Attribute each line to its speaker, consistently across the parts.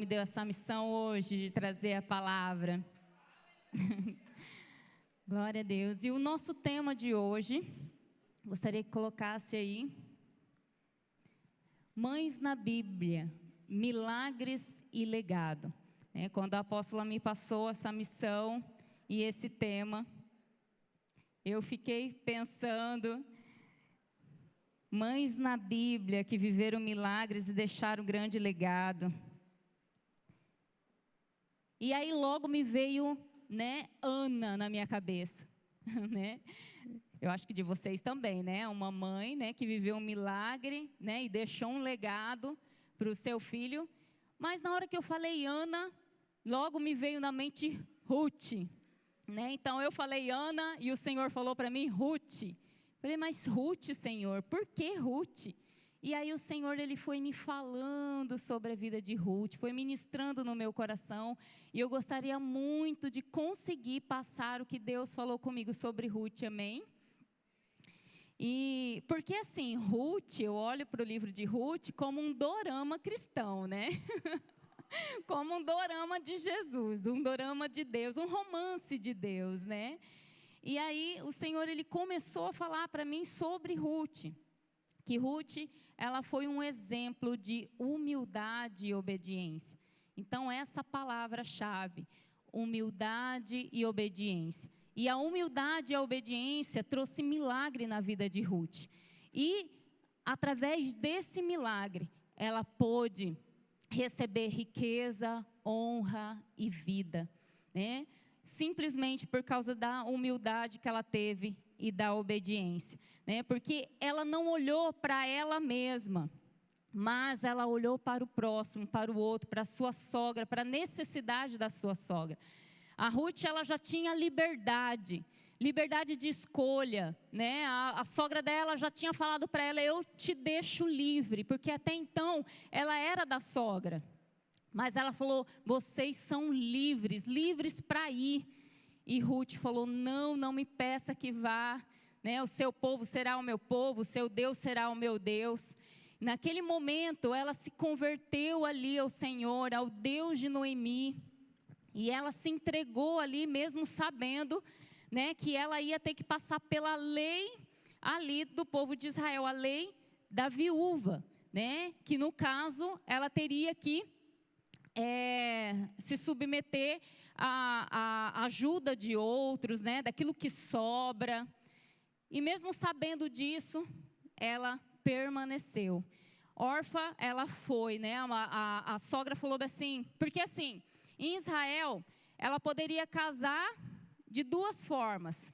Speaker 1: Me deu essa missão hoje de trazer a palavra. Glória a Deus. E o nosso tema de hoje, gostaria que colocasse aí, Mães na Bíblia, Milagres e Legado. Quando a apóstola me passou essa missão e esse tema, eu fiquei pensando, mães na Bíblia que viveram milagres e deixaram um grande legado. E aí logo me veio, Ana na minha cabeça, Eu acho que de vocês também, Uma mãe, que viveu um milagre, e deixou um legado para o seu filho. Mas na hora que eu falei Ana, logo me veio na mente Ruth, Então eu falei Ana e o Senhor falou para mim Ruth. Falei, mas Ruth, Senhor, por que Ruth? E aí o Senhor, Ele foi me falando sobre a vida de Ruth, foi ministrando no meu coração, e eu gostaria muito de conseguir passar o que Deus falou comigo sobre Ruth, amém? E porque assim, Ruth, eu olho para o livro de Ruth como um dorama cristão, Como um dorama de Jesus, um dorama de Deus, um romance de Deus, E aí o Senhor, Ele começou a falar para mim sobre Ruth. Que Ruth, ela foi um exemplo de humildade e obediência. Então, essa palavra-chave, humildade e obediência. E a humildade e a obediência trouxe milagre na vida de Ruth. E, através desse milagre, ela pôde receber riqueza, honra e vida, Simplesmente por causa da humildade que ela teve e da obediência, Porque ela não olhou para ela mesma, mas ela olhou para o próximo, para o outro, para a sua sogra, para a necessidade da sua sogra. A Ruth, ela já tinha liberdade de escolha, A sogra dela já tinha falado para ela, eu te deixo livre, porque até então ela era da sogra. Mas ela falou, vocês são livres para ir. E Ruth falou, não me peça que vá, O seu povo será o meu povo, o seu Deus será o meu Deus. Naquele momento, ela se converteu ali ao Senhor, ao Deus de Noemi. E ela se entregou ali mesmo sabendo, que ela ia ter que passar pela lei ali do povo de Israel, a lei da viúva, Que no caso, ela teria que se submeter à ajuda de outros, daquilo que sobra. E mesmo sabendo disso, ela permaneceu. Órfã, ela foi, A sogra falou assim, porque assim, em Israel, ela poderia casar de duas formas,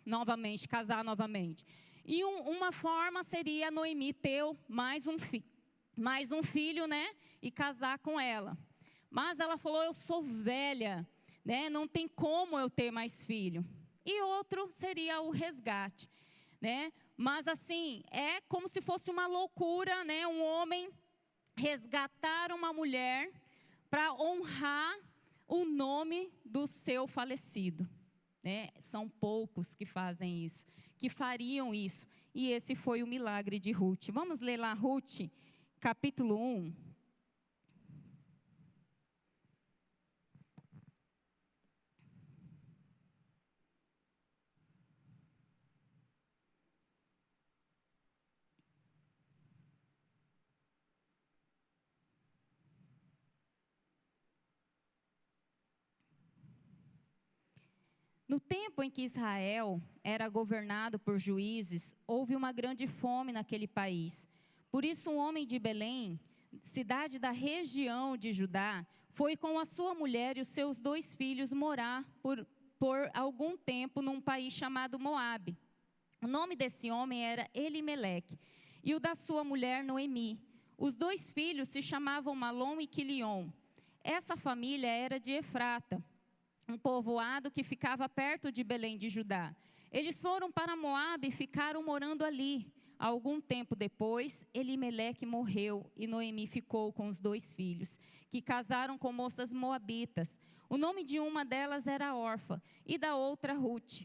Speaker 1: casar novamente. E uma forma seria Noemi ter mais um filho, E casar com ela. Mas ela falou, eu sou velha, Não tem como eu ter mais filho. E outro seria o resgate, Mas assim, é como se fosse uma loucura, Um homem resgatar uma mulher para honrar o nome do seu falecido, São poucos que fazem isso, que fariam isso. E esse foi o milagre de Ruth. Vamos ler lá Ruth, capítulo 1. No tempo em que Israel era governado por juízes, houve uma grande fome naquele país. Por isso, um homem de Belém, cidade da região de Judá, foi com a sua mulher e os seus 2 filhos morar por algum tempo num país chamado Moabe. O nome desse homem era Elimeleque e o da sua mulher Noemi. Os 2 filhos se chamavam Malom e Quilion. Essa família era de Efrata, um povoado que ficava perto de Belém de Judá. Eles foram para Moabe e ficaram morando ali. Algum tempo depois, Elimeleque morreu e Noemi ficou com os 2 filhos, que casaram com moças moabitas. O nome de uma delas era Orfa e da outra Ruth.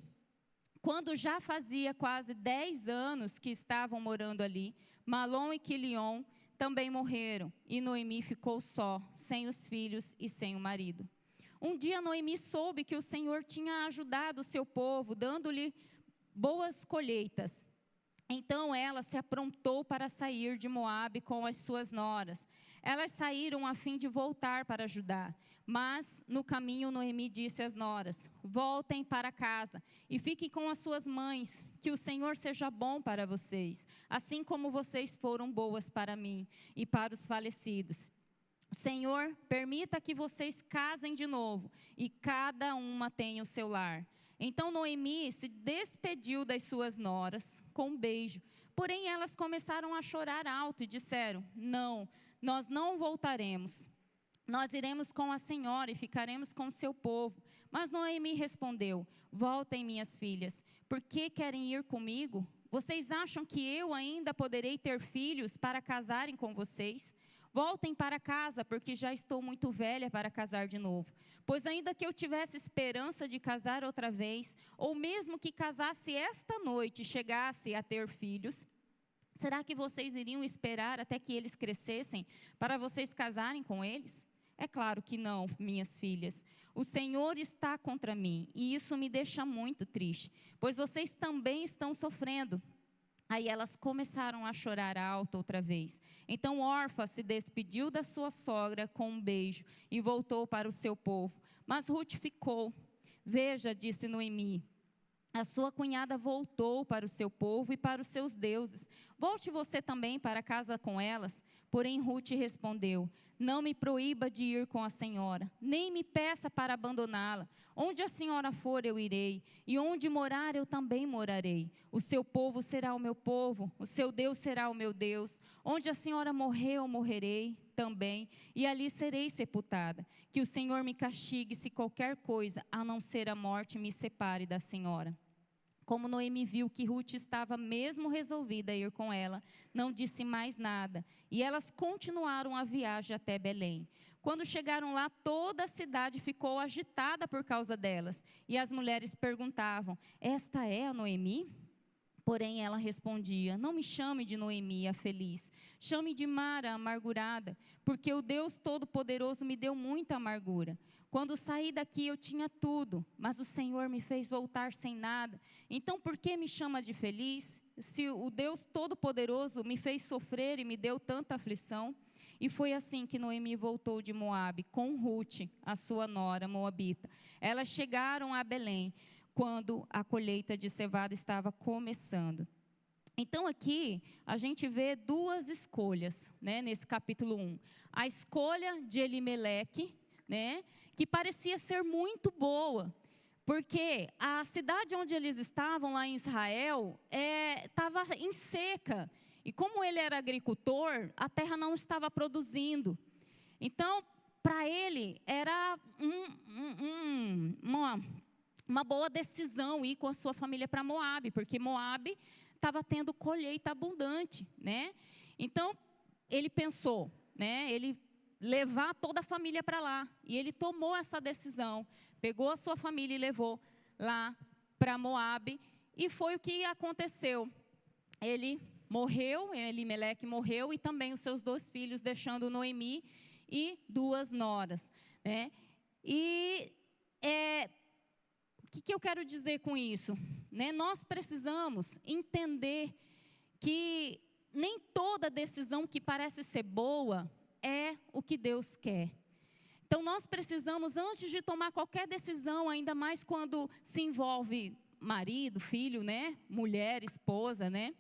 Speaker 1: Quando já fazia quase 10 anos que estavam morando ali, Malom e Quilion também morreram, e Noemi ficou só, sem os filhos e sem o marido. Um dia Noemi soube que o Senhor tinha ajudado o seu povo, dando-lhe boas colheitas. Então ela se aprontou para sair de Moabe com as suas noras. Elas saíram a fim de voltar para Judá. Mas no caminho Noemi disse às noras: voltem para casa e fiquem com as suas mães, que o Senhor seja bom para vocês, assim como vocês foram boas para mim e para os falecidos. O Senhor permita que vocês casem de novo e cada uma tenha o seu lar. Então Noemi se despediu das suas noras com um beijo. Porém elas começaram a chorar alto e disseram: não, nós não voltaremos. Nós iremos com a senhora e ficaremos com o seu povo. Mas Noemi respondeu: voltem, minhas filhas, por que querem ir comigo? Vocês acham que eu ainda poderei ter filhos para casarem com vocês? Voltem para casa, porque já estou muito velha para casar de novo. Pois ainda que eu tivesse esperança de casar outra vez, ou mesmo que casasse esta noite e chegasse a ter filhos, será que vocês iriam esperar até que eles crescessem para vocês casarem com eles? É claro que não, minhas filhas. O Senhor está contra mim, e isso me deixa muito triste, pois vocês também estão sofrendo. Aí elas começaram a chorar alto outra vez. Então Orfa se despediu da sua sogra com um beijo e voltou para o seu povo. Mas Ruth ficou. Veja, disse Noemi, a sua cunhada voltou para o seu povo e para os seus deuses. Volte você também para casa com elas. Porém Ruth respondeu: não me proíba de ir com a senhora, nem me peça para abandoná-la. Onde a senhora for, eu irei, e onde morar, eu também morarei. O seu povo será o meu povo, o seu Deus será o meu Deus. Onde a senhora morrer, eu morrerei também, e ali serei sepultada. Que o Senhor me castigue se qualquer coisa, a não ser a morte, me separe da senhora. Como Noemi viu que Ruth estava mesmo resolvida a ir com ela, não disse mais nada, e elas continuaram a viagem até Belém. Quando chegaram lá, toda a cidade ficou agitada por causa delas, e as mulheres perguntavam: esta é a Noemi? Porém ela respondia: não me chame de Noemi, a feliz, chame de Mara, a amargurada, porque o Deus Todo-Poderoso me deu muita amargura. Quando saí daqui eu tinha tudo, mas o Senhor me fez voltar sem nada. Então por que me chama de feliz? Se o Deus Todo-Poderoso me fez sofrer e me deu tanta aflição. E foi assim que Noemi voltou de Moabe, com Ruth, a sua nora moabita. Elas chegaram a Belém, quando a colheita de cevada estava começando. Então aqui a gente vê duas escolhas, né, nesse capítulo 1. A escolha de Elimeleque, né, que parecia ser muito boa, porque a cidade onde eles estavam, lá em Israel, estava em seca. E como ele era agricultor, a terra não estava produzindo. Então, para ele, era uma boa decisão ir com a sua família para Moabe, porque Moabe estava tendo colheita abundante, né? Então, ele pensou, né, ele levar toda a família para lá. E ele tomou essa decisão, pegou a sua família e levou lá para Moabe. E foi o que aconteceu. Ele morreu, Elimeleque morreu, e também os seus 2 filhos, deixando Noemi e 2 noras, né? E o que eu quero dizer com isso? Né? Nós precisamos entender que nem toda decisão que parece ser boa é o que Deus quer. Então nós precisamos, antes de tomar qualquer decisão, ainda mais quando se envolve marido, filho, né? Mulher, esposa, né?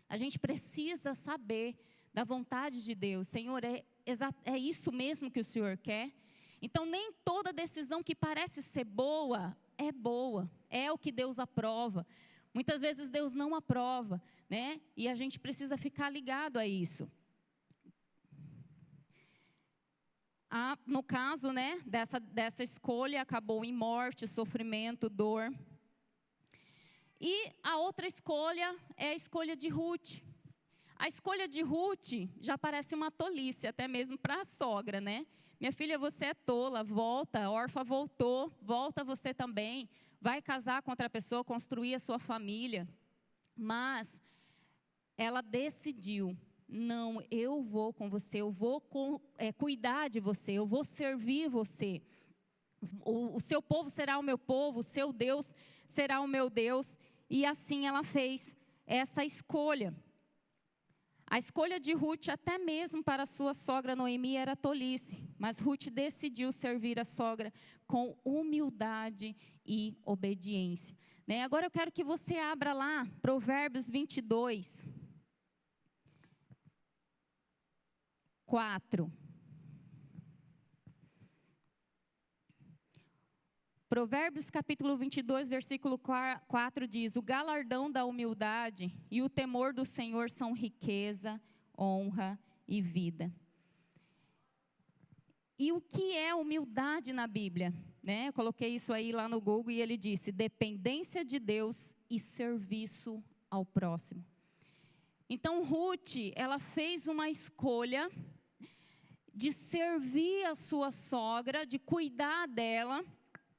Speaker 1: A gente precisa saber da vontade de Deus. Senhor, é isso mesmo que o Senhor quer? Então nem toda decisão que parece ser boa, é o que Deus aprova. Muitas vezes Deus não aprova, né? E a gente precisa ficar ligado a isso. No caso, né, dessa escolha, acabou em morte, sofrimento, dor. E a outra escolha é a escolha de Ruth. A escolha de Ruth já parece uma tolice, até mesmo para a sogra, né? Minha filha, você é tola, volta, a órfã voltou, volta você também. Vai casar com outra pessoa, construir a sua família. Mas ela decidiu não, eu vou com você, eu vou cuidar de você, eu vou servir você. O seu povo será o meu povo, o seu Deus será o meu Deus. E assim ela fez essa escolha. A escolha de Ruth, até mesmo para sua sogra Noemi, era tolice. Mas Ruth decidiu servir a sogra com humildade e obediência. Né? Agora eu quero que você abra lá, Provérbios 22, 4. Provérbios capítulo 22, versículo 4 diz: o galardão da humildade e o temor do Senhor são riqueza, honra e vida. E o que é humildade na Bíblia? Né? Eu coloquei isso aí lá no Google e ele disse: dependência de Deus e serviço ao próximo. Então Ruth, ela fez uma escolha de servir a sua sogra, de cuidar dela,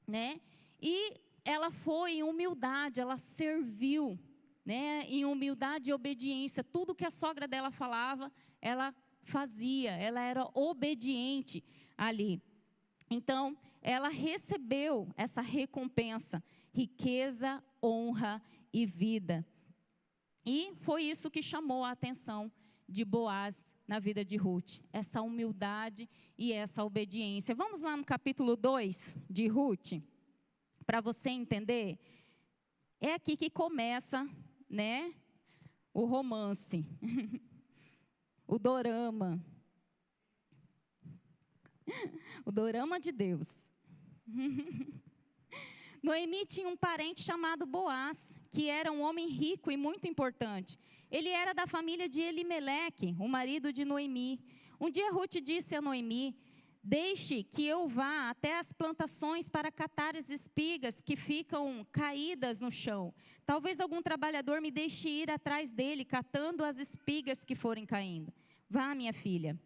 Speaker 1: né? E ela foi em humildade, ela serviu, né? Em humildade e obediência. Tudo que a sogra dela falava, ela fazia, ela era obediente ali. Então, ela recebeu essa recompensa, riqueza, honra e vida. E foi isso que chamou a atenção de Boaz na vida de Ruth, essa humildade e essa obediência. Vamos lá no capítulo 2 de Ruth, para você entender. É aqui que começa, né, o romance, o dorama. O dorama de Deus. Noemi tinha um parente chamado Boaz, que era um homem rico e muito importante. Ele era da família de Elimeleque, o marido de Noemi. Um dia Ruth disse a Noemi: deixe que eu vá até as plantações para catar as espigas que ficam caídas no chão. Talvez algum trabalhador me deixe ir atrás dele, catando as espigas que forem caindo. Vá, minha filha,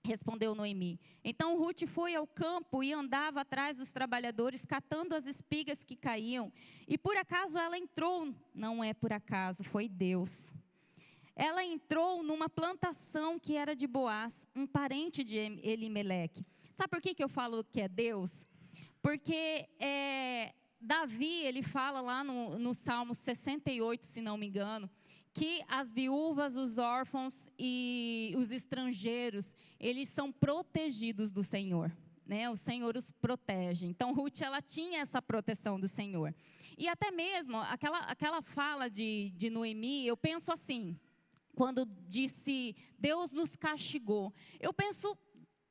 Speaker 1: respondeu Noemi. Então Ruth foi ao campo e andava atrás dos trabalhadores, catando as espigas que caíam. E por acaso ela entrou, não é por acaso, foi Deus. Ela entrou numa plantação que era de Boaz, um parente de Elimeleque. Sabe por que eu falo que é Deus? Porque Davi, ele fala lá no Salmo 68, se não me engano, que as viúvas, os órfãos e os estrangeiros, eles são protegidos do Senhor, né? O Senhor os protege. Então, Ruth, ela tinha essa proteção do Senhor. E até mesmo, aquela fala de Noemi, eu penso assim, quando disse, Deus nos castigou.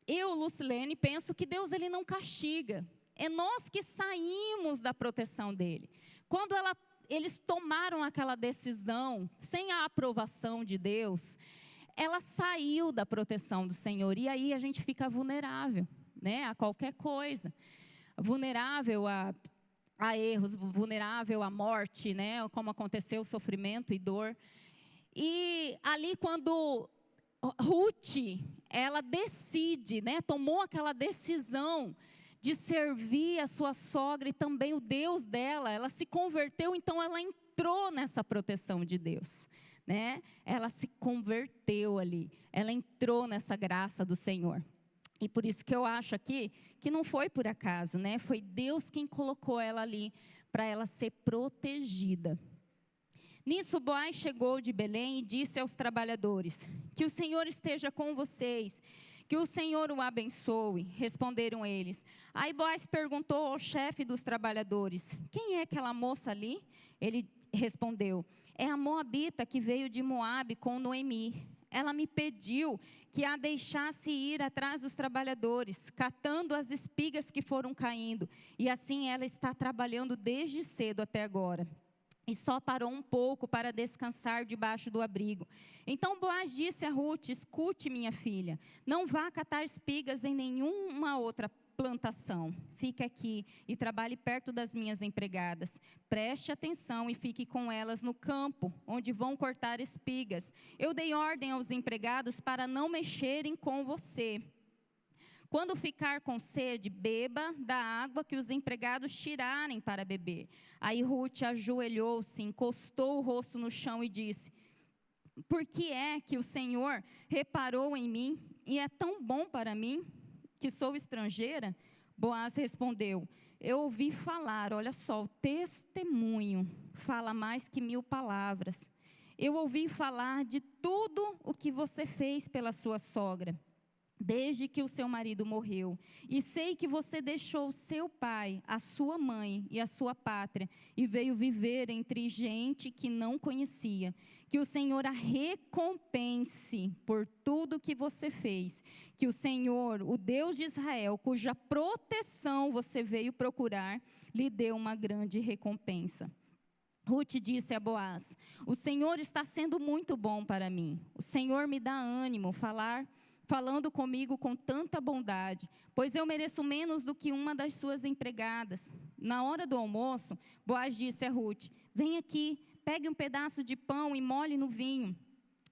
Speaker 1: Eu, Lucilene, penso que Deus, ele não castiga. É nós que saímos da proteção dele. Quando eles tomaram aquela decisão, sem a aprovação de Deus, ela saiu da proteção do Senhor. E aí a gente fica vulnerável, né, a qualquer coisa. Vulnerável a erros, vulnerável à morte, né, como aconteceu, sofrimento e dor. E ali quando Ruth, ela decide, né, tomou aquela decisão de servir a sua sogra e também o Deus dela, ela se converteu, então ela entrou nessa proteção de Deus, né? Ela se converteu ali, ela entrou nessa graça do Senhor. E por isso que eu acho aqui que não foi por acaso, né? Foi Deus quem colocou ela ali para ela ser protegida. Nisso Boaz chegou de Belém e disse aos trabalhadores: que o Senhor esteja com vocês, que o Senhor o abençoe. Responderam eles. Aí Boaz perguntou ao chefe dos trabalhadores: quem é aquela moça ali? Ele respondeu: é a moabita que veio de Moabe com Noemi. Ela me pediu que a deixasse ir atrás dos trabalhadores, catando as espigas que foram caindo. E assim ela está trabalhando desde cedo até agora. E só parou um pouco para descansar debaixo do abrigo. Então Boaz disse a Ruth: escute, minha filha, não vá catar espigas em nenhuma outra plantação. Fique aqui e trabalhe perto das minhas empregadas. Preste atenção e fique com elas no campo, onde vão cortar espigas. Eu dei ordem aos empregados para não mexerem com você. Quando ficar com sede, beba da água que os empregados tirarem para beber. Aí Ruth ajoelhou-se, encostou o rosto no chão e disse: por que é que o Senhor reparou em mim e é tão bom para mim, que sou estrangeira? Boaz respondeu: eu ouvi falar, olha só, o testemunho fala mais que 1000 palavras. Eu ouvi falar de tudo o que você fez pela sua sogra, desde que o seu marido morreu. E sei que você deixou seu pai, a sua mãe e a sua pátria, e veio viver entre gente que não conhecia. Que o Senhor a recompense por tudo que você fez. Que o Senhor, o Deus de Israel, cuja proteção você veio procurar, lhe dê uma grande recompensa. Ruth disse a Boaz: o Senhor está sendo muito bom para mim. O Senhor me dá ânimo falando comigo com tanta bondade, pois eu mereço menos do que uma das suas empregadas. Na hora do almoço, Boaz disse a Ruth: vem aqui, pegue um pedaço de pão e molhe no vinho.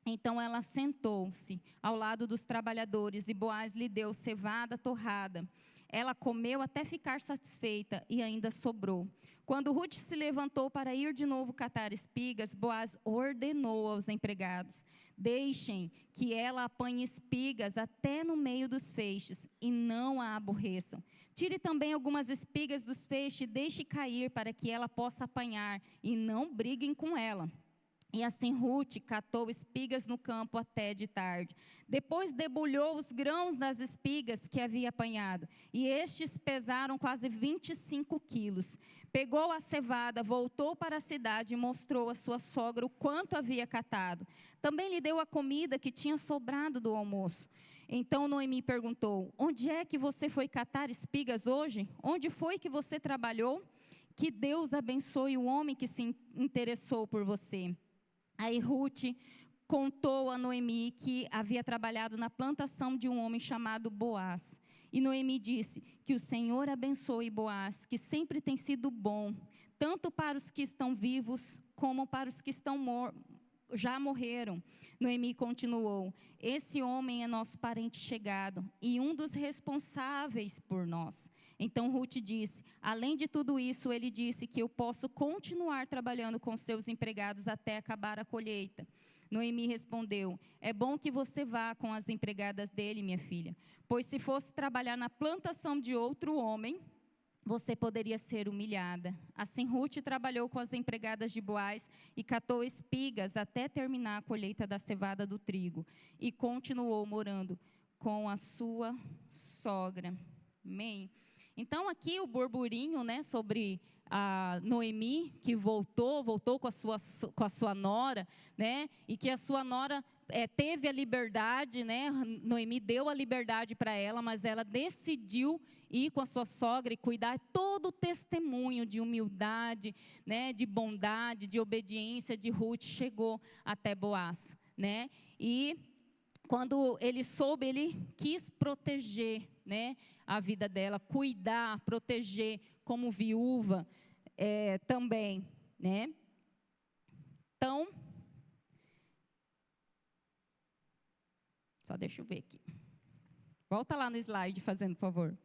Speaker 1: Então ela sentou-se ao lado dos trabalhadores e Boaz lhe deu cevada torrada. Ela comeu até ficar satisfeita e ainda sobrou. Quando Ruth se levantou para ir de novo catar espigas, Boaz ordenou aos empregados: deixem que ela apanhe espigas até no meio dos feixes e não a aborreçam. Tire também algumas espigas dos feixes e deixe cair para que ela possa apanhar e não briguem com ela. E assim Ruth catou espigas no campo até de tarde. Depois debulhou os grãos das espigas que havia apanhado, e estes pesaram quase 25 quilos. Pegou a cevada, voltou para a cidade e mostrou à sua sogra o quanto havia catado. Também lhe deu a comida que tinha sobrado do almoço. Então Noemi perguntou: onde é que você foi catar espigas hoje? Onde foi que você trabalhou? Que Deus abençoe o homem que se interessou por você. Aí Ruth contou a Noemi que havia trabalhado na plantação de um homem chamado Boaz. E Noemi disse: que o Senhor abençoe Boaz, que sempre tem sido bom, tanto para os que estão vivos, como para os que já morreram. Noemi continuou: esse homem é nosso parente chegado, e um dos responsáveis por nós. Então Ruth disse: além de tudo isso, ele disse que eu posso continuar trabalhando com seus empregados até acabar a colheita. Noemi respondeu: é bom que você vá com as empregadas dele, minha filha, pois se fosse trabalhar na plantação de outro homem, você poderia ser humilhada. Assim Ruth trabalhou com as empregadas de Boaz e catou espigas até terminar a colheita da cevada do trigo, e continuou morando com a sua sogra. Amém? Então aqui o burburinho, né, sobre a Noemi, que voltou com a sua nora, né, e que a sua nora teve a liberdade, né, Noemi deu a liberdade para ela, mas ela decidiu ir com a sua sogra e cuidar todo o testemunho de humildade, né, de bondade, de obediência de Ruth chegou até Boaz, né, e quando ele soube, ele quis proteger, né, a vida dela, cuidar, proteger como viúva também, né. Então, só deixa eu ver aqui. Volta lá no slide, fazendo favor.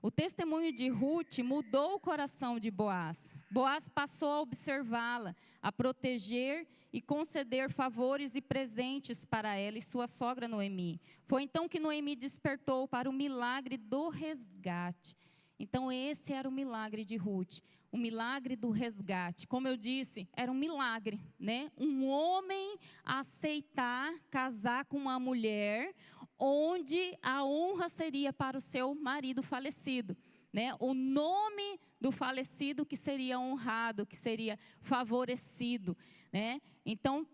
Speaker 1: O testemunho de Ruth mudou o coração de Boaz. Boaz passou a observá-la, a proteger e conceder favores e presentes para ela e sua sogra Noemi. Foi então que Noemi despertou para o milagre do resgate. Então esse era o milagre de Ruth, o milagre do resgate. Como eu disse, era um milagre, né? Um homem aceitar casar com uma mulher onde a honra seria para o seu marido falecido, né? O nome do falecido que seria honrado, que seria favorecido, né? Então,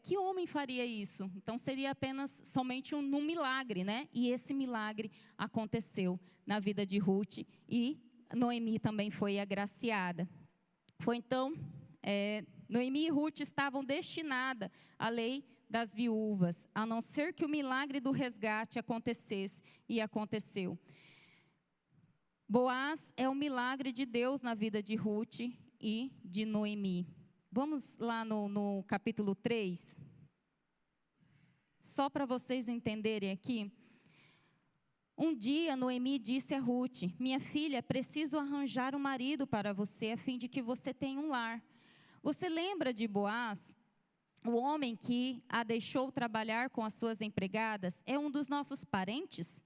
Speaker 1: que homem faria isso? Então, seria apenas somente um milagre, né? E esse milagre aconteceu na vida de Ruth e Noemi também foi agraciada. Foi então, Noemi e Ruth estavam destinadas à lei das viúvas, a não ser que o milagre do resgate acontecesse, e aconteceu. Boaz é o milagre de Deus na vida de Ruth e de Noemi. Vamos lá no capítulo 3. Só para vocês entenderem aqui. Um dia Noemi disse a Ruth: minha filha, preciso arranjar um marido para você, a fim de que você tenha um lar. Você lembra de Boaz, O homem que a deixou trabalhar com as suas empregadas é um dos nossos parentes?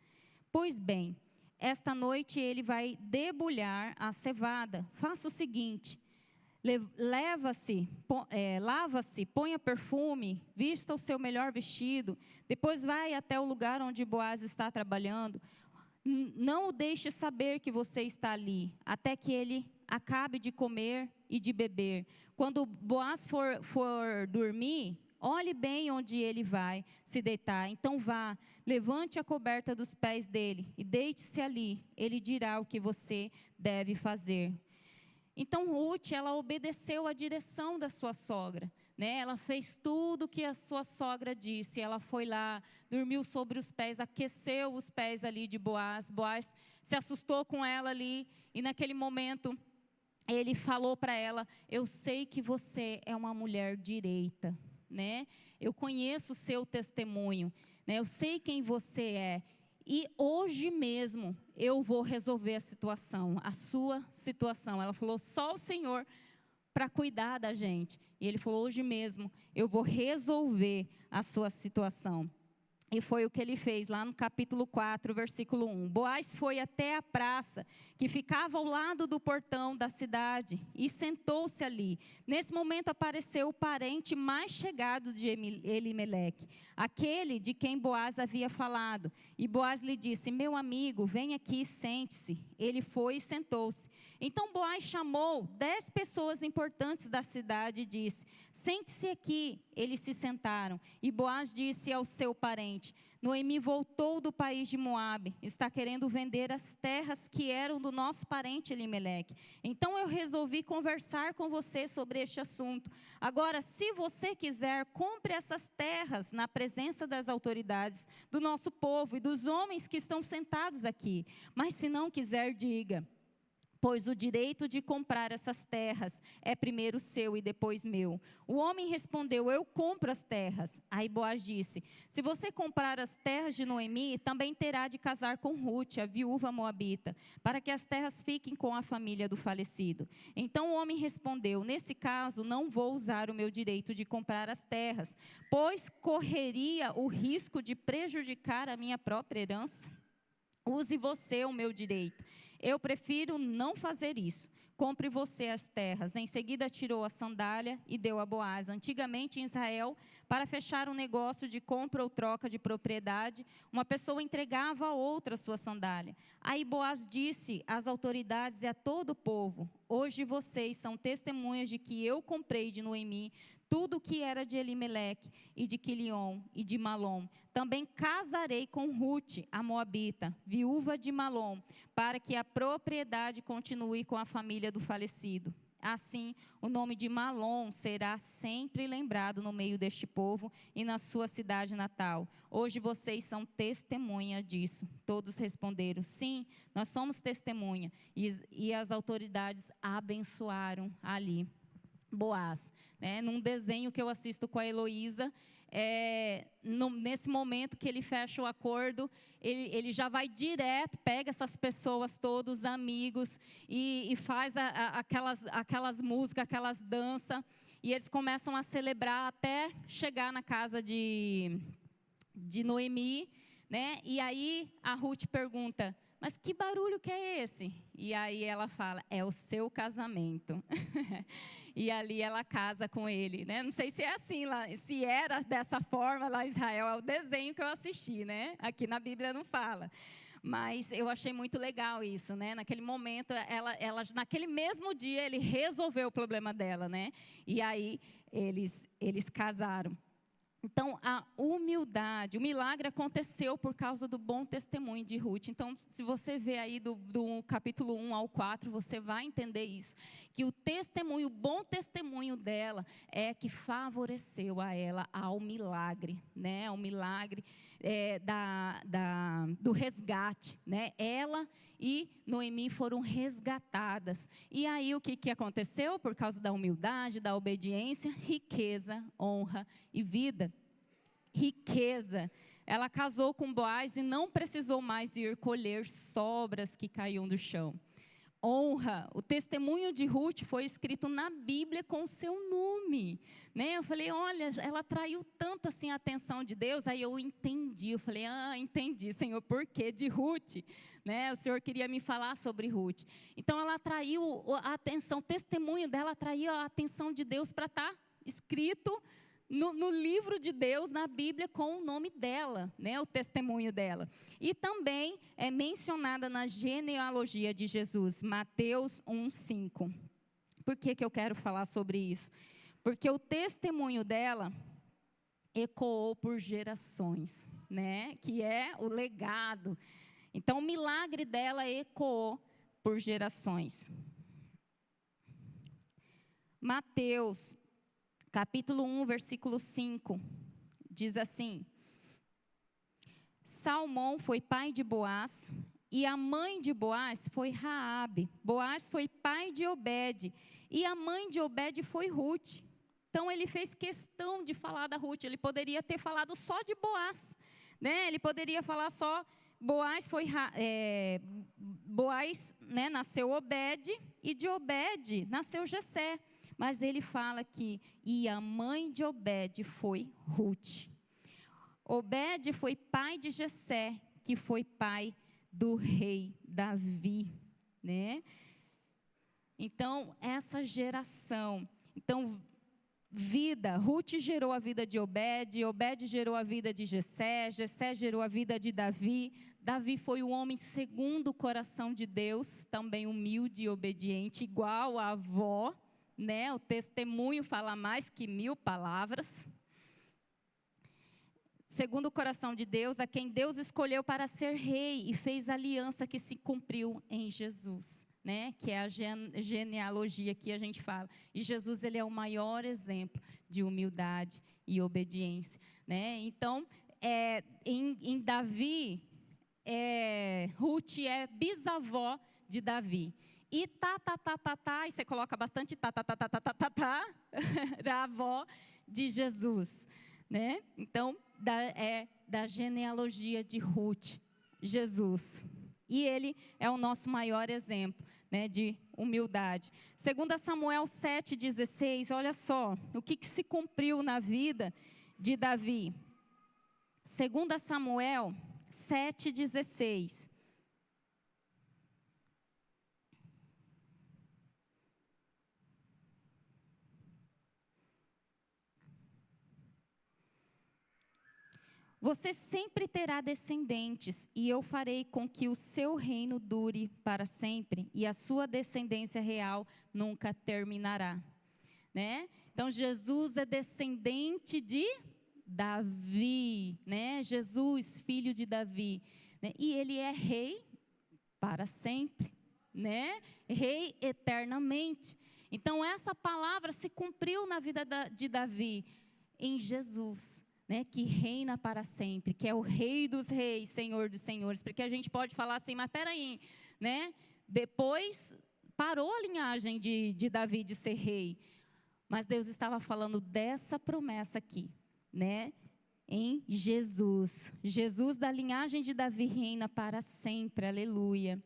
Speaker 1: Pois bem, esta noite ele vai debulhar a cevada. Faça o seguinte: lava-se, ponha perfume, vista o seu melhor vestido, depois vai até o lugar onde Boaz está trabalhando. Não o deixe saber que você está ali, até que ele acabe de comer e de beber. Quando Boaz for dormir, olhe bem onde ele vai se deitar. Então vá, levante a coberta dos pés dele e deite-se ali. Ele dirá o que você deve fazer. Então Ruth, ela obedeceu à direção da sua sogra, né? Ela fez tudo o que a sua sogra disse. Ela foi lá, dormiu sobre os pés, aqueceu os pés ali de Boaz. Boaz se assustou com ela ali e naquele momento ele falou para ela: eu sei que você é uma mulher direita, né? Eu conheço o seu testemunho, né? Eu sei quem você é. E hoje mesmo eu vou resolver a situação, a sua situação. Ela falou: só o Senhor para cuidar da gente. E ele falou: hoje mesmo eu vou resolver a sua situação. E foi o que ele fez lá no capítulo 4, versículo 1. Boaz foi até a praça, que ficava ao lado do portão da cidade, e sentou-se ali. Nesse momento apareceu o parente mais chegado de Elimeleque, aquele de quem Boaz havia falado. E Boaz lhe disse: meu amigo, vem aqui e sente-se. Ele foi e sentou-se. Então Boaz chamou 10 pessoas importantes da cidade e disse: sente-se aqui. Eles se sentaram. E Boaz disse ao seu parente: Noemi voltou do país de Moabe, está querendo vender as terras que eram do nosso parente Elimeleque. Então eu resolvi conversar com você sobre este assunto. Agora, se você quiser, compre essas terras na presença das autoridades do nosso povo e dos homens que estão sentados aqui. Mas se não quiser, diga: pois o direito de comprar essas terras é primeiro seu e depois meu. O homem respondeu: eu compro as terras. Aí Boaz disse: se você comprar as terras de Noemi, também terá de casar com Ruth, a viúva moabita, para que as terras fiquem com a família do falecido. Então o homem respondeu: nesse caso, não vou usar o meu direito de comprar as terras, pois correria o risco de prejudicar a minha própria herança. Use você o meu direito. Eu prefiro não fazer isso. Compre você as terras. Em seguida tirou a sandália e deu a Boaz. Antigamente em Israel, para fechar um negócio de compra ou troca de propriedade, uma pessoa entregava a outra sua sandália. Aí Boaz disse às autoridades e a todo o povo: hoje vocês são testemunhas de que eu comprei de Noemi tudo o que era de Elimeleque e de Quilion e de Malom. Também casarei com Ruth, a moabita, viúva de Malom, para que a propriedade continue com a família do falecido. Assim, o nome de Malom será sempre lembrado no meio deste povo e na sua cidade natal. Hoje vocês são testemunha disso. Todos responderam: sim, nós somos testemunha. E as autoridades abençoaram ali Boaz, né? Num desenho que eu assisto com a Heloísa, nesse momento que ele fecha o acordo, ele já vai direto, pega essas pessoas todos, os amigos, e faz aquelas músicas, aquelas danças, e eles começam a celebrar até chegar na casa de Noemi, né? E aí a Ruth pergunta: mas que barulho que é esse? E aí ela fala: é o seu casamento. E ali ela casa com ele, né? Não sei se é assim lá, se era dessa forma lá em Israel, é o desenho que eu assisti, né? Aqui na Bíblia não fala. Mas eu achei muito legal isso, né? Naquele momento, naquele mesmo dia, ele resolveu o problema dela, né? E aí eles casaram. Então, a humildade, o milagre aconteceu por causa do bom testemunho de Ruth. Então, se você vê aí do capítulo 1 ao 4, você vai entender isso. Que o testemunho, o bom testemunho dela é que favoreceu a ela ao milagre, né? Ao milagre do resgate, né? Ela e Noemi foram resgatadas. E aí, o que aconteceu? Por causa da humildade, da obediência, riqueza, honra e vida. Riqueza. Ela casou com Boaz e não precisou mais ir colher sobras que caíam do chão. honra. O testemunho de Ruth foi escrito na Bíblia com o seu nome, né? Eu falei, olha, ela atraiu tanto assim a atenção de Deus. Aí eu entendi, eu falei, entendi, Senhor, por que de Ruth? Né? O Senhor queria me falar sobre Ruth. Então ela atraiu a atenção, o testemunho dela atraiu a atenção de Deus para estar escrito no livro de Deus, na Bíblia, com o nome dela, né, o testemunho dela. E também é mencionada na genealogia de Jesus, Mateus 1:5. Por que eu quero falar sobre isso? Porque o testemunho dela ecoou por gerações, né, que é o legado. Então, o milagre dela ecoou por gerações. Mateus capítulo 1, versículo 5, diz assim: Salmão foi pai de Boaz, e a mãe de Boaz foi Raabe. Boaz foi pai de Obed, e a mãe de Obed foi Ruth. Então, ele fez questão de falar da Ruth. Ele poderia ter falado só de Boaz, né? Ele poderia falar só, Boaz né, nasceu Obed, e de Obed nasceu Jessé. Mas ele fala que, e a mãe de Obed foi Ruth. Obed foi pai de Jessé, que foi pai do rei Davi, né? Então, essa geração, Ruth gerou a vida de Obed, Obed gerou a vida de Jessé, Jessé gerou a vida de Davi. Davi foi o homem segundo o coração de Deus, também humilde e obediente, igual a avó, né? O testemunho fala mais que 1000 palavras. Segundo o coração de Deus, a quem Deus escolheu para ser rei e fez aliança que se cumpriu em Jesus, né? Que é a genealogia que a gente fala. E Jesus, ele é o maior exemplo de humildade e obediência, né? Então, em Davi, Ruth é bisavó de Davi. E e você coloca bastante da avó de Jesus, né? Então, da genealogia de Ruth, Jesus. E ele é o nosso maior exemplo, né, de humildade. 2 Samuel 7,16, olha só, o que se cumpriu na vida de Davi. 2 Samuel 7,16. Você sempre terá descendentes, e eu farei com que o seu reino dure para sempre, e a sua descendência real nunca terminará. Né? Então, Jesus é descendente de Davi, né? Jesus, filho de Davi. Né? E ele é rei para sempre, né? Rei eternamente. Então, essa palavra se cumpriu na vida de Davi, em Jesus. Né, que reina para sempre, que é o Rei dos Reis, Senhor dos Senhores, porque a gente pode falar assim, mas peraí, né? Depois parou a linhagem de Davi de ser rei, mas Deus estava falando dessa promessa aqui, né? Em Jesus, Jesus da linhagem de Davi reina para sempre, aleluia.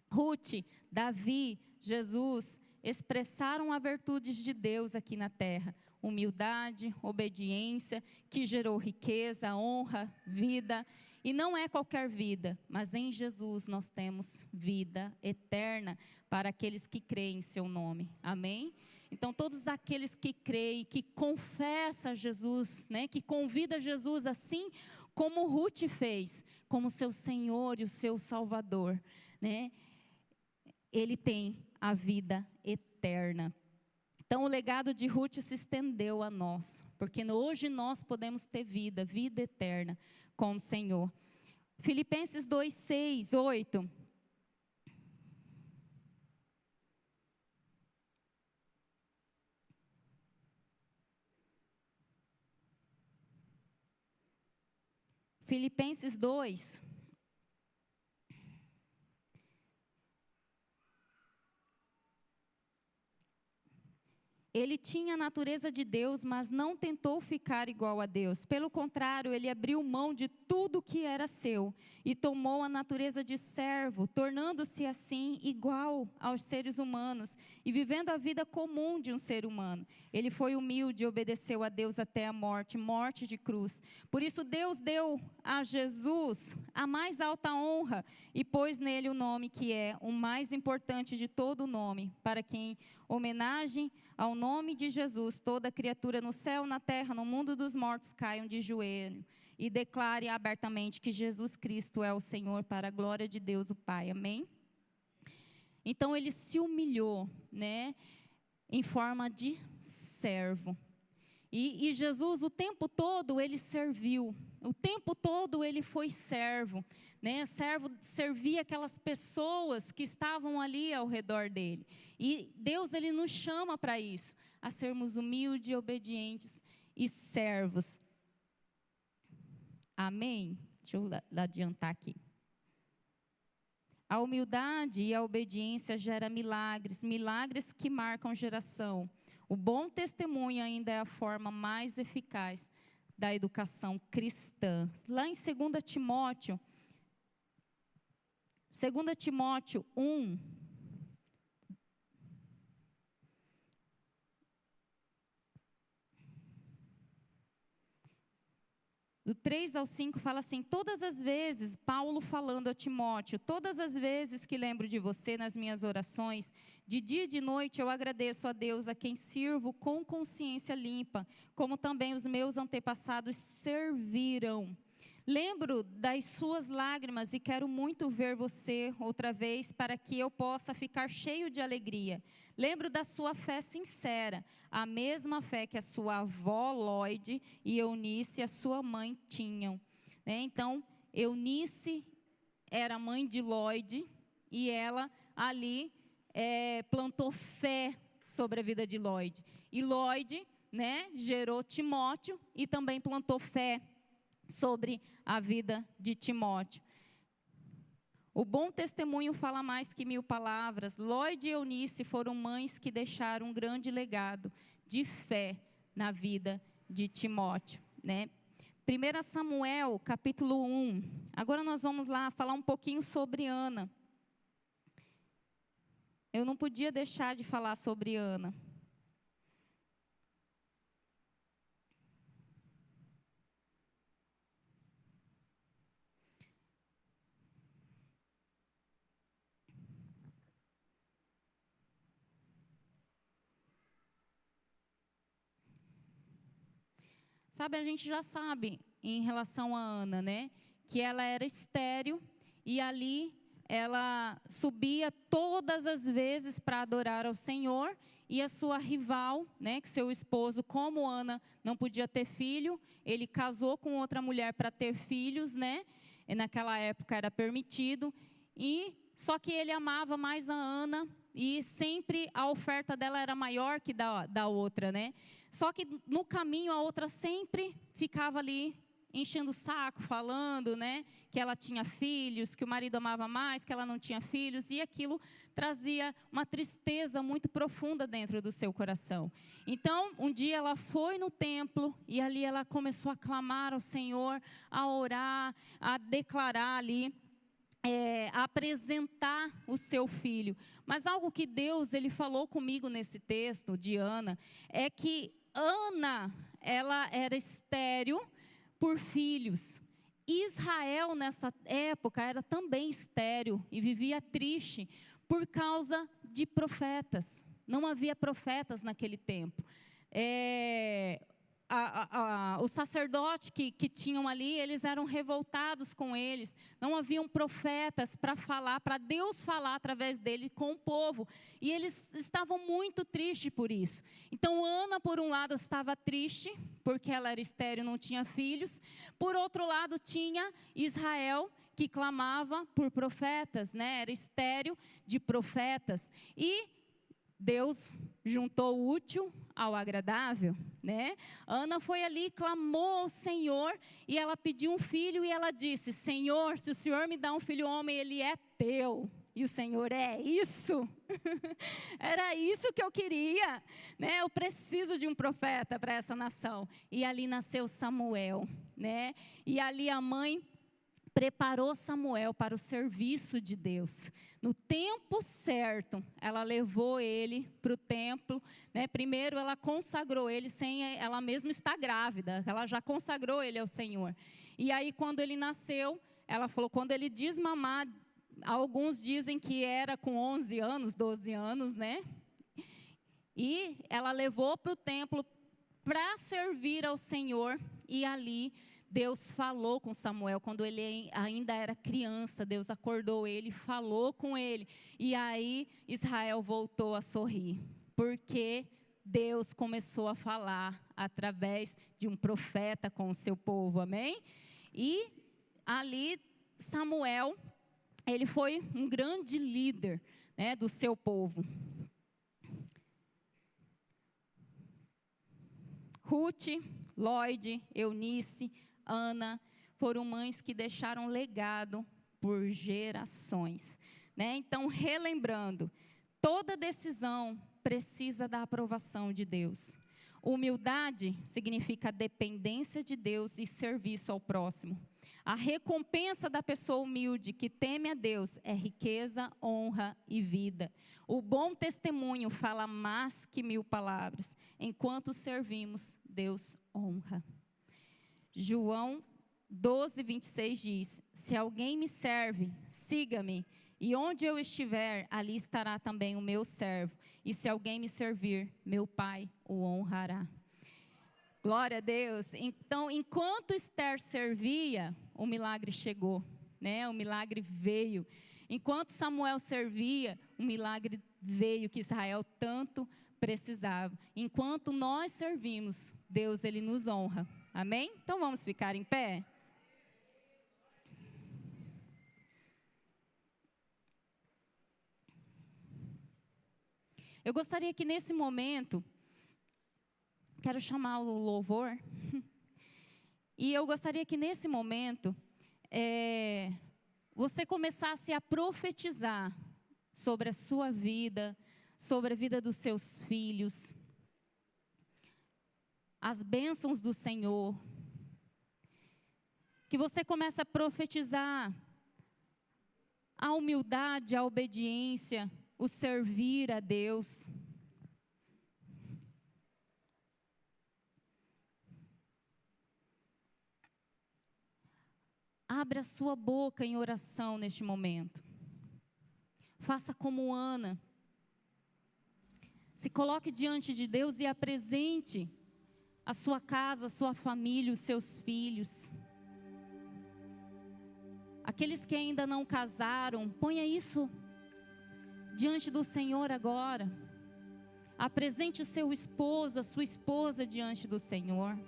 Speaker 1: Ruth, Davi, Jesus expressaram as virtudes de Deus aqui na terra. Humildade, obediência, que gerou riqueza, honra, vida. E não é qualquer vida, mas em Jesus nós temos vida eterna para aqueles que creem em seu nome. Amém? Então, todos aqueles que creem, que confessam Jesus, né, que convida Jesus assim como Ruth fez, como seu Senhor e o seu Salvador, né? Ele tem a vida eterna. Então, o legado de Ruth se estendeu a nós, porque hoje nós podemos ter vida eterna com o Senhor. Filipenses 2, 6, 8. Filipenses 2. Ele tinha a natureza de Deus, mas não tentou ficar igual a Deus. Pelo contrário, ele abriu mão de tudo que era seu e tomou a natureza de servo, tornando-se assim igual aos seres humanos e vivendo a vida comum de um ser humano. Ele foi humilde e obedeceu a Deus até a morte, morte de cruz. Por isso Deus deu a Jesus a mais alta honra e pôs nele o nome que é o mais importante de todo o nome, para que em homenagem ao nome de Jesus, toda criatura no céu, na terra, no mundo dos mortos, caiam de joelho e declare abertamente que Jesus Cristo é o Senhor, para a glória de Deus o Pai. Amém? Então ele se humilhou, né, em forma de servo. E Jesus, o tempo todo, ele serviu. O tempo todo ele foi servo, né? Servo servia aquelas pessoas que estavam ali ao redor dele. E Deus, ele nos chama para isso, a sermos humildes, obedientes e servos. Amém? Deixa eu adiantar aqui. A humildade e a obediência geram milagres, milagres que marcam geração. O bom testemunho ainda é a forma mais eficaz da educação cristã. Lá em 2 Timóteo 1, do 3 ao 5 fala assim: todas as vezes, Paulo falando a Timóteo, todas as vezes que lembro de você nas minhas orações, de dia e de noite eu agradeço a Deus, a quem sirvo com consciência limpa, como também os meus antepassados serviram. Lembro das suas lágrimas e quero muito ver você outra vez para que eu possa ficar cheio de alegria. Lembro da sua fé sincera, a mesma fé que a sua avó Lloyd e Eunice, a sua mãe, tinham. Então, Eunice era mãe de Lloyd e ela ali plantou fé sobre a vida de Lloyd. E Lloyd, gerou Timóteo e também plantou fé sobre a vida de Timóteo. O bom testemunho fala mais que 1000 palavras. Lloyd e Eunice foram mães que deixaram um grande legado de fé na vida de Timóteo, 1 Samuel, capítulo 1. Agora nós vamos lá falar um pouquinho sobre Ana. Eu não podia deixar de falar sobre Ana. Sabe, a gente já sabe em relação a Ana, que ela era estéril e ali ela subia todas as vezes para adorar ao Senhor, e a sua rival, que seu esposo, como Ana não podia ter filho, ele casou com outra mulher para ter filhos, e naquela época era permitido, e só que ele amava mais a Ana, e sempre a oferta dela era maior que da outra, Só que no caminho a outra sempre ficava ali enchendo o saco, falando, que ela tinha filhos, que o marido amava mais, que ela não tinha filhos, e aquilo trazia uma tristeza muito profunda dentro do seu coração. Então, um dia ela foi no templo, e ali ela começou a clamar ao Senhor, a orar, a declarar ali, a apresentar o seu filho. Mas algo que Deus, ele falou comigo nesse texto de Ana, é que Ana, ela era estéril por filhos. Israel, nessa época, era também estéril e vivia triste por causa de profetas. Não havia profetas naquele tempo. Os sacerdotes que tinham ali, eles eram revoltados com eles. Não haviam profetas para falar, para Deus falar através dele com o povo. E eles estavam muito tristes por isso. Então, Ana, por um lado, estava triste, porque ela era estéril, não tinha filhos. Por outro lado, tinha Israel, que clamava por profetas, era estéril de profetas. E Deus juntou o útil ao agradável, Ana foi ali, clamou ao Senhor, e ela pediu um filho, e ela disse: Senhor, se o Senhor me dá um filho homem, ele é teu. E o Senhor, é isso. Era isso que eu queria, né? Eu preciso de um profeta para essa nação. E ali nasceu Samuel, né? E ali a mãe preparou Samuel para o serviço de Deus. No tempo certo, ela levou ele para o templo, né? Primeiro ela consagrou ele sem ela mesma estar grávida. Ela já consagrou ele ao Senhor. E aí quando ele nasceu, ela falou, quando ele desmamar, alguns dizem que era com 11 anos, 12 anos, né? E ela levou para o templo para servir ao Senhor. E ali Deus falou com Samuel, quando ele ainda era criança, Deus acordou ele, falou com ele. E aí Israel voltou a sorrir, porque Deus começou a falar através de um profeta com o seu povo, amém? E ali Samuel, ele foi um grande líder, né, do seu povo. Ruth, Lloyd, Eunice, Ana, foram mães que deixaram legado por gerações, né? Então, relembrando, toda decisão precisa da aprovação de Deus. Humildade significa dependência de Deus e serviço ao próximo. A recompensa da pessoa humilde que teme a Deus é riqueza, honra e vida. O bom testemunho fala mais que 1000 palavras. Enquanto servimos, Deus honra. João 12:26 diz, se alguém me serve, siga-me, e onde eu estiver, ali estará também o meu servo. E se alguém me servir, meu Pai o honrará. Glória a Deus. Então, enquanto Esther servia, o milagre chegou, né? O milagre veio. Enquanto Samuel servia, o milagre veio que Israel tanto precisava. Enquanto nós servimos, Deus, ele nos honra. Amém? Então, vamos ficar em pé? Eu gostaria que nesse momento, quero chamar o louvor, e eu gostaria que nesse momento, você começasse a profetizar sobre a sua vida, sobre a vida dos seus filhos, as bênçãos do Senhor. Que você comece a profetizar a humildade, a obediência, o servir a Deus. Abra a sua boca em oração neste momento. Faça como Ana. Se coloque diante de Deus e apresente a sua casa, a sua família, os seus filhos. Aqueles que ainda não casaram, ponha isso diante do Senhor agora. Apresente o seu esposo, a sua esposa diante do Senhor.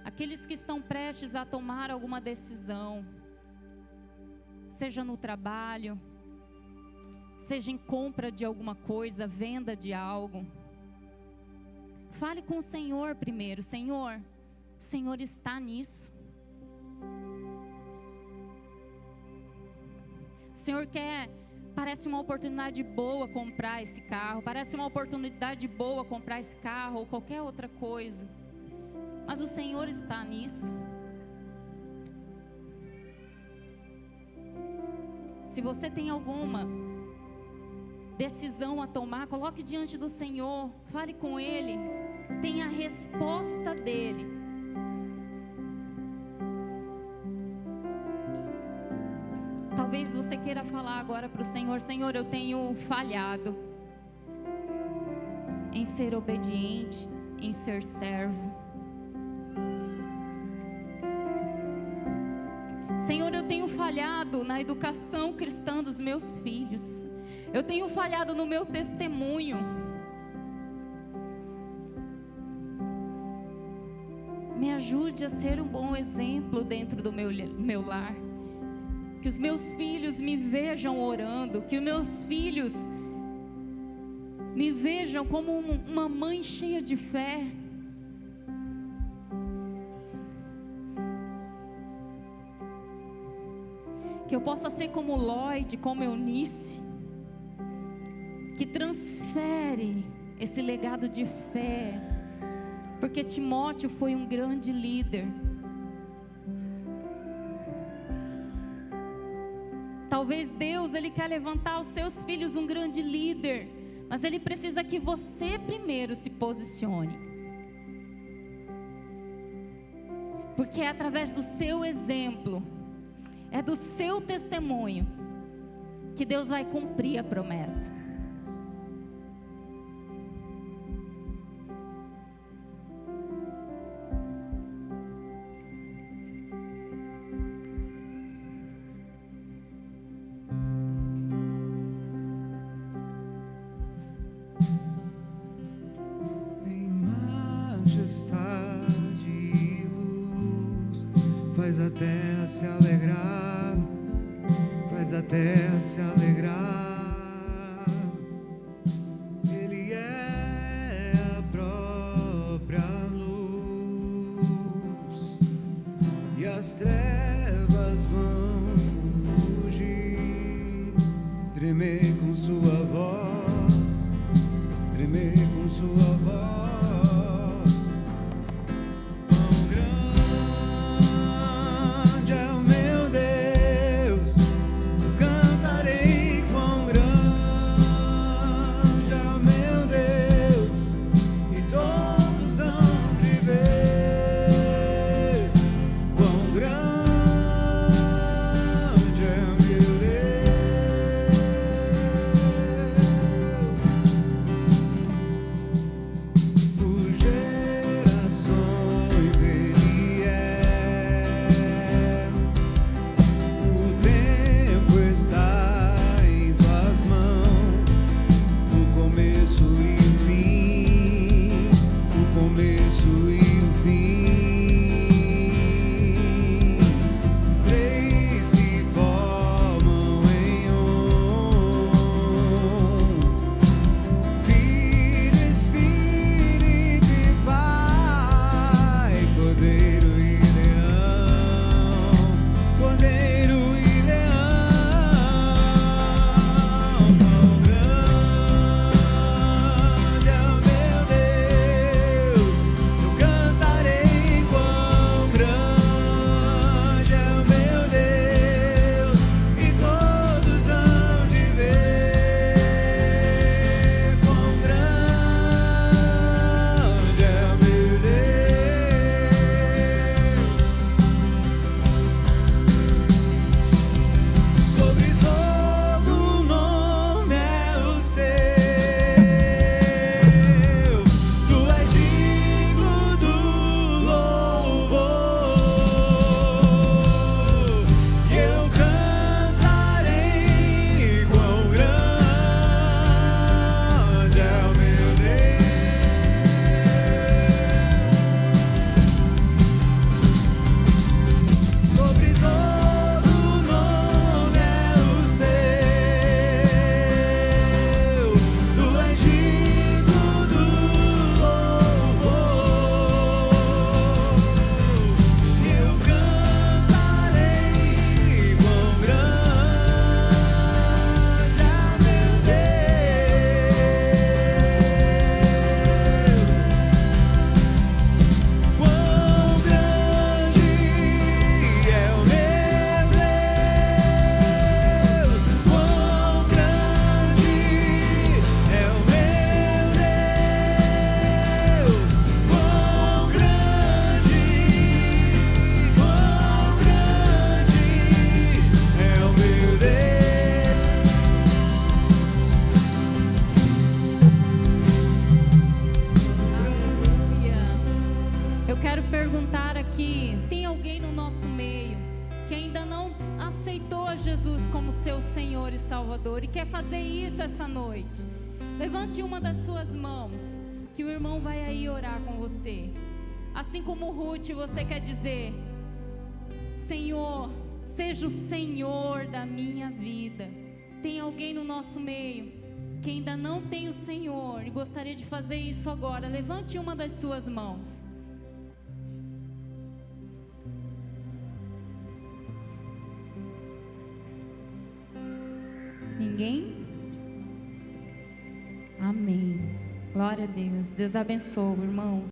Speaker 1: Aqueles que estão prestes a tomar alguma decisão, seja no trabalho, seja em compra de alguma coisa, venda de algo. Fale com o Senhor primeiro. Senhor, o Senhor está nisso. O Senhor quer, parece uma oportunidade boa comprar esse carro, parece uma oportunidade boa comprar esse carro ou qualquer outra coisa. Mas o Senhor está nisso. Se você tem alguma decisão a tomar, coloque diante do Senhor, fale com Ele, tenha a resposta dEle. Talvez você queira falar agora para o Senhor: Senhor, eu tenho falhado em ser obediente, em ser servo. Senhor, eu tenho falhado na educação cristã dos meus filhos. Eu tenho falhado no meu testemunho. Me ajude a ser um bom exemplo dentro do meu lar. Que os meus filhos me vejam orando. Que os meus filhos me vejam como uma mãe cheia de fé. Que eu possa ser como Lloyd, como Eunice, que transfere esse legado de fé, porque Timóteo foi um grande líder. Talvez Deus, Ele quer levantar aos seus filhos um grande líder, mas Ele precisa que você primeiro se posicione, porque é através do seu exemplo, é do seu testemunho, que Deus vai cumprir a promessa.
Speaker 2: Faz a terra se alegrar, faz a terra se alegrar. Ele é a própria luz, e as trevas vão fugir. Tremer com sua voz, tremer com sua voz.
Speaker 1: Jesus como seu Senhor e Salvador e quer fazer isso essa noite, levante uma das suas mãos, que o irmão vai aí orar com você. Assim como Ruth, você quer dizer: Senhor, seja o Senhor da minha vida. Tem alguém no nosso meio que ainda não tem o Senhor e gostaria de fazer isso agora, levante uma das suas mãos. Ninguém? Amém. Glória a Deus. Deus abençoe, irmão.